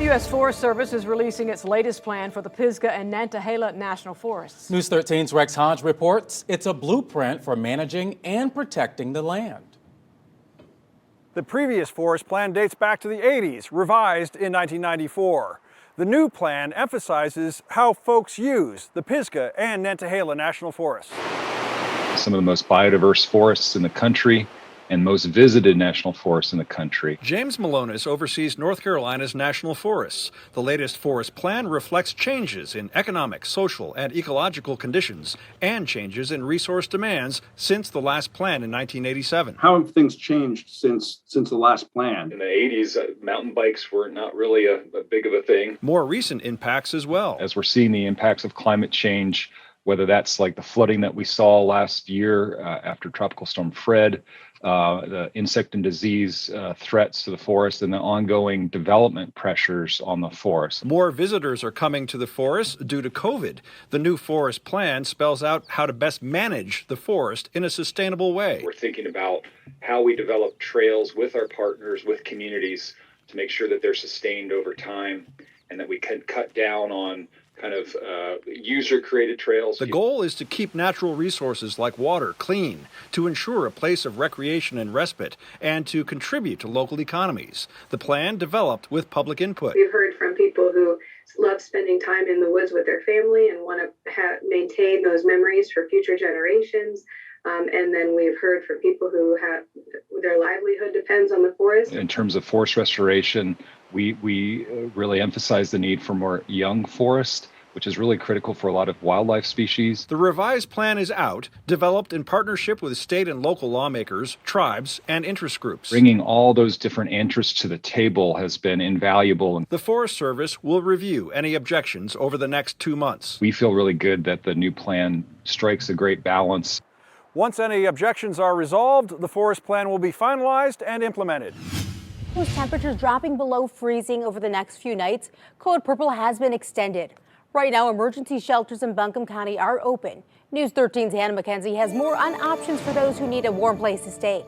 The U.S. Forest Service is releasing its latest plan for the Pisgah and Nantahala National Forests. News 13's Rex Hodge reports it's a blueprint for managing and protecting the land. The previous forest plan dates back to the 80s, revised in 1994. The new plan emphasizes how folks use the Pisgah and Nantahala National Forests. Some of the most biodiverse forests in the country and most visited national forests in the country. James Melonas oversees North Carolina's national forests. The latest forest plan reflects changes in economic, social, and ecological conditions and changes in resource demands since the last plan in 1987. How have things changed since the last plan? In the 80s, mountain bikes were not really a big of a thing. More recent impacts as well. As we're seeing the impacts of climate change, whether that's like the flooding that we saw last year after Tropical Storm Fred, the insect and disease threats to the forest, and the ongoing development pressures on the forest. More visitors are coming to the forest due to COVID. The new forest plan spells out how to best manage the forest in a sustainable way. We're thinking about how we develop trails with our partners, with communities, to make sure that they're sustained over time and that we can cut down on kind of user-created trails. The goal is to keep natural resources like water clean, to ensure a place of recreation and respite, and to contribute to local economies. The plan developed with public input. We've heard from people who love spending time in the woods with their family and want to maintain those memories for future generations. And then we've heard from people who have their livelihood depends on the forest. In terms of forest restoration, we really emphasize the need for more young forest, which is really critical for a lot of wildlife species. The revised plan is out, developed in partnership with state and local lawmakers, tribes, and interest groups. Bringing all those different interests to the table has been invaluable. The Forest Service will review any objections over the next 2 months. We feel really good that the new plan strikes a great balance. Once any objections are resolved, the forest plan will be finalized and implemented. With temperatures dropping below freezing over the next few nights, Code Purple has been extended. Right now, emergency shelters in Buncombe County are open. News 13's Hannah McKenzie has more on options for those who need a warm place to stay.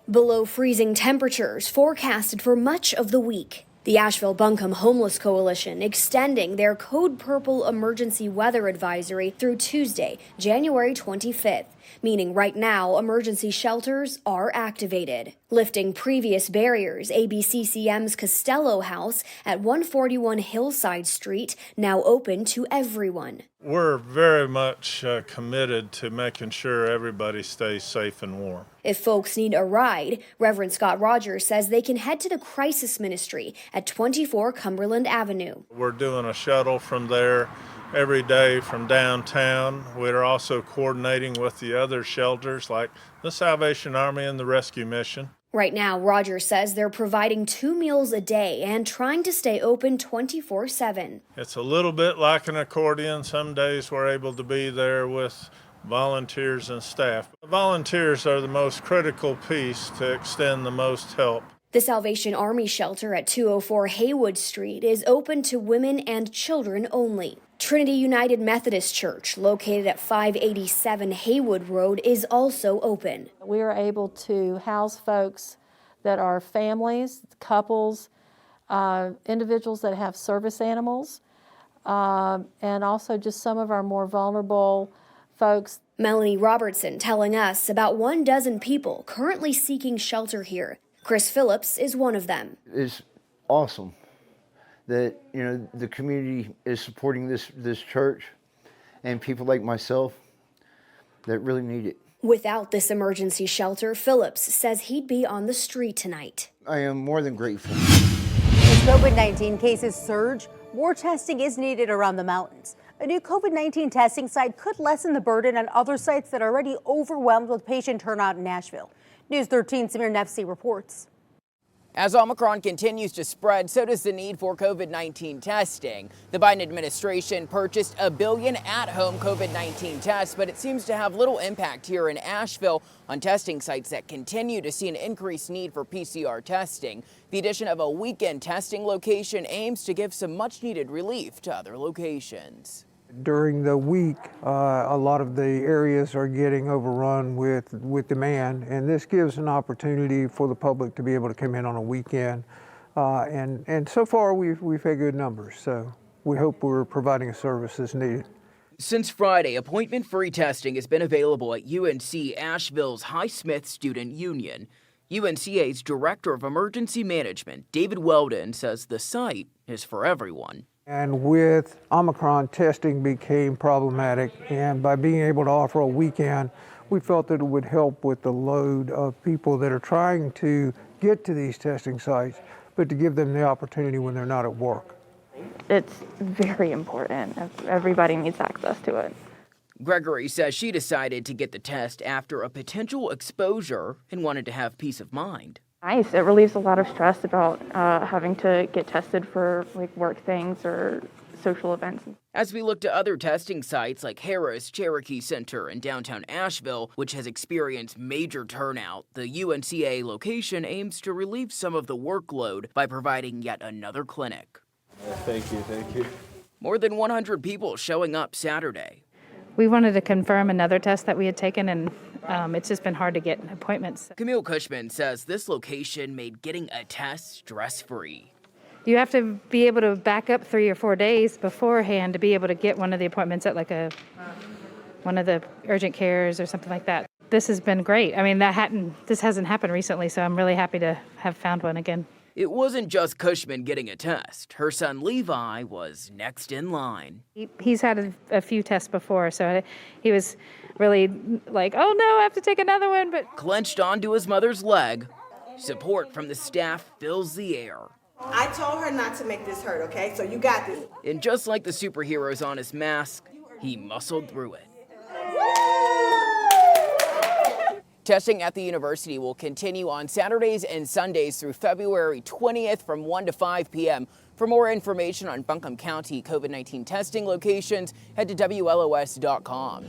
Below freezing temperatures forecasted for much of the week. The Asheville-Buncombe Homeless Coalition extending their Code Purple emergency weather advisory through Tuesday, January 25th, meaning right now emergency shelters are activated. Lifting previous barriers, ABCCM's Costello House at 141 Hillside Street now open to everyone. We're very much committed to making sure everybody stays safe and warm. If folks need a ride, Reverend Scott Rogers says they can head to the Crisis Ministry at 24 Cumberland Avenue. We're doing a shuttle from there every day from downtown. We're also coordinating with the other shelters like the Salvation Army and the Rescue Mission. Right now, Rogers says they're providing 2 meals a day and trying to stay open 24/7. It's a little bit like an accordion. Some days we're able to be there with volunteers and staff. Volunteers are the most critical piece to extend the most help. The Salvation Army shelter at 204 Haywood Street is open to women and children only. Trinity United Methodist Church, located at 587 Haywood Road, is also open. We are able to house folks that are families, couples, individuals that have service animals, and also just some of our more vulnerable folks. Melanie Robertson telling us about 12 people currently seeking shelter here. Chris Phillips is one of them. It's awesome that the community is supporting this church and people like myself that really need it. Without this emergency shelter, Phillips says he'd be on the street tonight. I am more than grateful. As COVID-19 cases surge, more testing is needed around the mountains. A new COVID-19 testing site could lessen the burden on other sites that are already overwhelmed with patient turnout in Nashville. News 13's Samir Nefsi reports. As Omicron continues to spread, so does the need for COVID-19 testing. The Biden administration purchased 1 billion at-home COVID-19 tests, but it seems to have little impact here in Asheville on testing sites that continue to see an increased need for PCR testing. The addition of a weekend testing location aims to give some much-needed relief to other locations. During the week, a lot of the areas are getting overrun with demand, and this gives an opportunity for the public to be able to come in on a weekend And so far we've had good numbers. So we hope we're providing a service that's needed. Since Friday, appointment-free testing has been available at UNC Asheville's Highsmith Student Union. UNCA's Director of Emergency Management, David Weldon, says the site is for everyone. And with Omicron, testing became problematic, and by being able to offer a weekend, we felt that it would help with the load of people that are trying to get to these testing sites, but to give them the opportunity when they're not at work. It's very important. Everybody needs access to it. Gregory says she decided to get the test after a potential exposure and wanted to have peace of mind. Nice. It relieves a lot of stress about having to get tested for like work things or social events. As we look to other testing sites like Harris Cherokee Center in downtown Asheville, which has experienced major turnout, the UNCA location aims to relieve some of the workload by providing yet another clinic. Thank you. More than 100 people showing up Saturday. We wanted to confirm another test that we had taken, and it's just been hard to get appointments. Camille Cushman says this location made getting a test stress-free. You have to be able to back up 3 or 4 days beforehand to be able to get one of the appointments at like one of the urgent cares or something like that. This has been great. I mean, this hasn't happened recently, so I'm really happy to have found one again. It wasn't just Cushman getting a test. Her son Levi was next in line. He's had a few tests before, so he was really like, oh no, I have to take another one. But clenched onto his mother's leg, support from the staff fills the air. I told her not to make this hurt, okay? So you got this. And just like the superheroes on his mask, he muscled through it. Testing at the university will continue on Saturdays and Sundays through February 20th from 1 to 5 p.m. For more information on Buncombe County COVID-19 testing locations, head to WLOS.com.